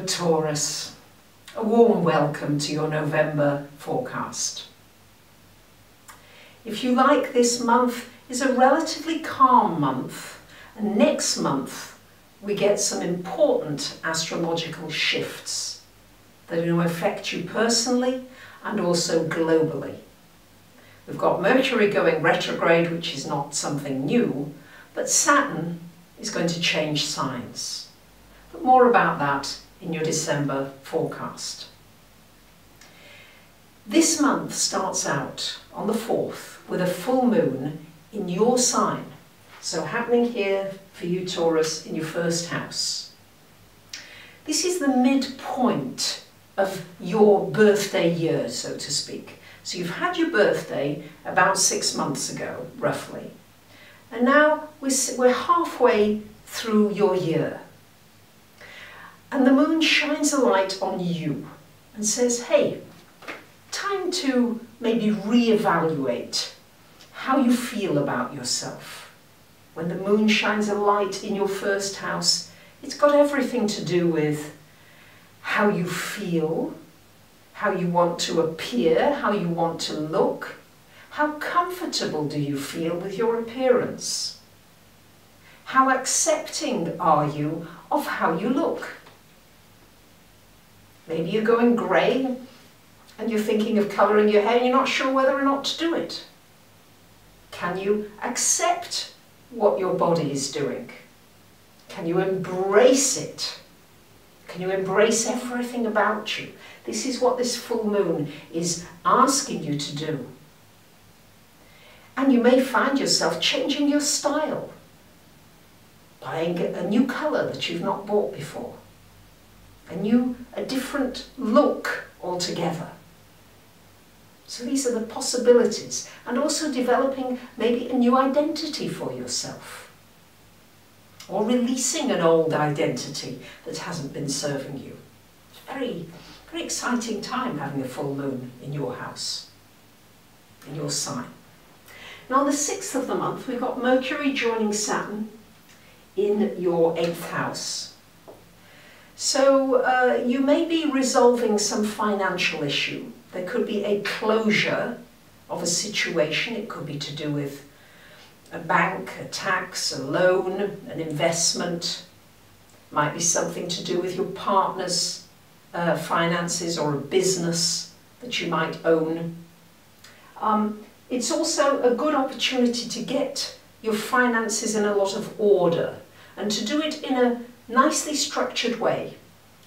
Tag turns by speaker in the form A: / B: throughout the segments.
A: Taurus, a warm welcome to your November forecast. If you like, this month is a relatively calm month, and next month we get some important astrological shifts that are going to affect you personally and also globally. We've got Mercury going retrograde, which is not something new, but Saturn is going to change signs. But more about that in your December forecast. This month starts out on the 4th with a full moon in your sign. So happening here for you, Taurus, in your first house. This is the midpoint of your birthday year, so to speak. So you've had your birthday about 6 months ago, roughly. And now we're halfway through your year. And the moon shines a light on you and says, hey, time to maybe reevaluate how you feel about yourself. When the moon shines a light in your first house, it's got everything to do with how you feel, how you want to appear, how you want to look. How comfortable do you feel with your appearance? How accepting are you of how you look? Maybe you're going grey and you're thinking of colouring your hair and you're not sure whether or not to do it. Can you accept what your body is doing? Can you embrace it? Can you embrace everything about you? This is what this full moon is asking you to do. And you may find yourself changing your style, buying a new colour that you've not bought before. A different look altogether. So these are the possibilities, and also developing maybe a new identity for yourself, or releasing an old identity that hasn't been serving you. It's a very, very exciting time having a full moon in your house, in your sign. Now on the 6th of the month we've got Mercury joining Saturn in your 8th house. So you may be resolving some financial issue. There could be a closure of a situation. It could be to do with a bank, a tax, a loan, an investment. Might be something to do with your partner's finances or a business that you might own. It's also a good opportunity to get your finances in a lot of order and to do it in a nicely structured way.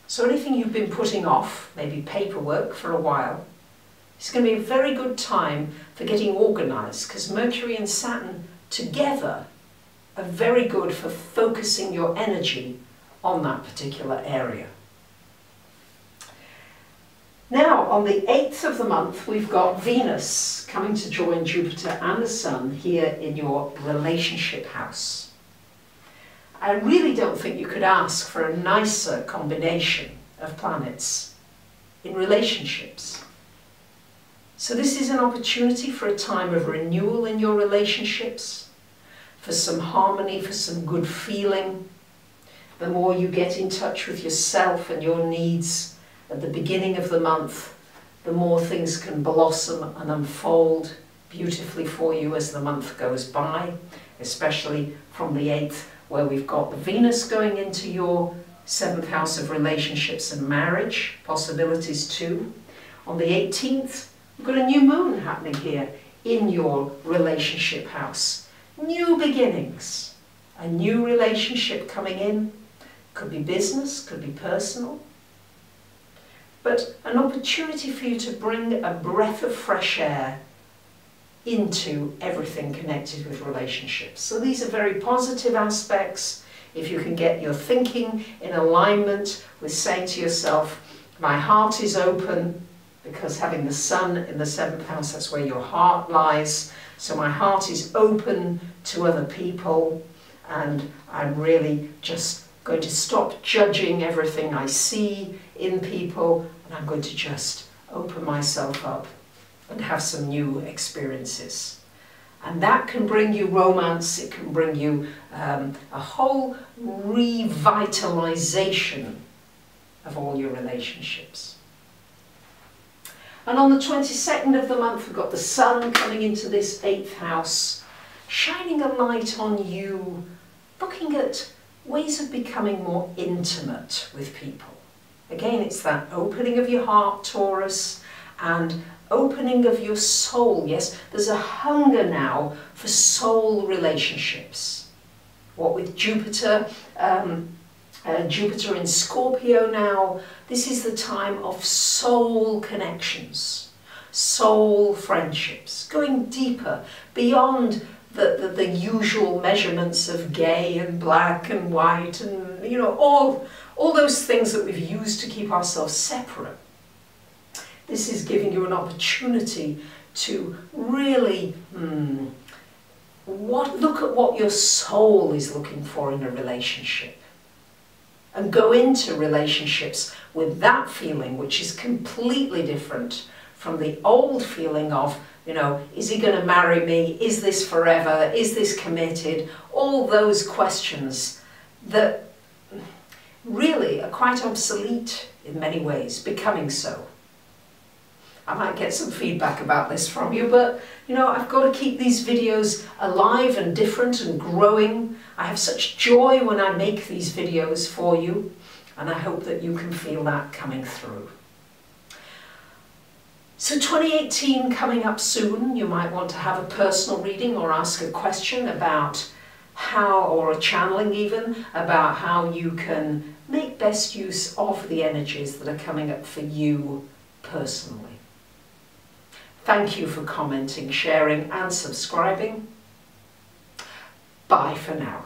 A: So anything you've been putting off, maybe paperwork for a while, it's going to be a very good time for getting organised, because Mercury and Saturn together are very good for focusing your energy on that particular area. Now on the 8th of the month we've got Venus coming to join Jupiter and the Sun here in your relationship house. I really don't think you could ask for a nicer combination of planets in relationships. So this is an opportunity for a time of renewal in your relationships, for some harmony, for some good feeling. The more you get in touch with yourself and your needs at the beginning of the month, the more things can blossom and unfold beautifully for you as the month goes by, especially from the 8th, where we've got the Venus going into your 7th house of relationships and marriage, possibilities too. On the 18th, we've got a new moon happening here in your relationship house. New beginnings, a new relationship coming in. Could be business, could be personal. But an opportunity for you to bring a breath of fresh air into everything connected with relationships. So these are very positive aspects. If you can get your thinking in alignment with saying to yourself, my heart is open, because having the Sun in the 7th house, that's where your heart lies. So my heart is open to other people, and I'm really just going to stop judging everything I see in people, and I'm going to just open myself up and have some new experiences. And that can bring you romance, it can bring you a whole revitalization of all your relationships. And on the 22nd of the month, we've got the Sun coming into this 8th house, shining a light on you, looking at ways of becoming more intimate with people. Again, it's that opening of your heart, Taurus, and opening of your soul. Yes, there's a hunger now for soul relationships. What with Jupiter, Jupiter in Scorpio now, this is the time of soul connections, soul friendships, going deeper beyond the usual measurements of gay and black and white and, you know, all those things that we've used to keep ourselves separate. This is giving you an opportunity to really look at what your soul is looking for in a relationship, and go into relationships with that feeling, which is completely different from the old feeling of, you know, is he going to marry me? Is this forever? Is this committed? All those questions that really are quite obsolete in many ways, becoming so. I might get some feedback about this from you, but you know, I've got to keep these videos alive and different and growing. I have such joy when I make these videos for you, and I hope that you can feel that coming through. So 2018 coming up soon, you might want to have a personal reading or ask a question about how, or a channeling even, about how you can make best use of the energies that are coming up for you personally. Thank you for commenting, sharing and subscribing. Bye for now.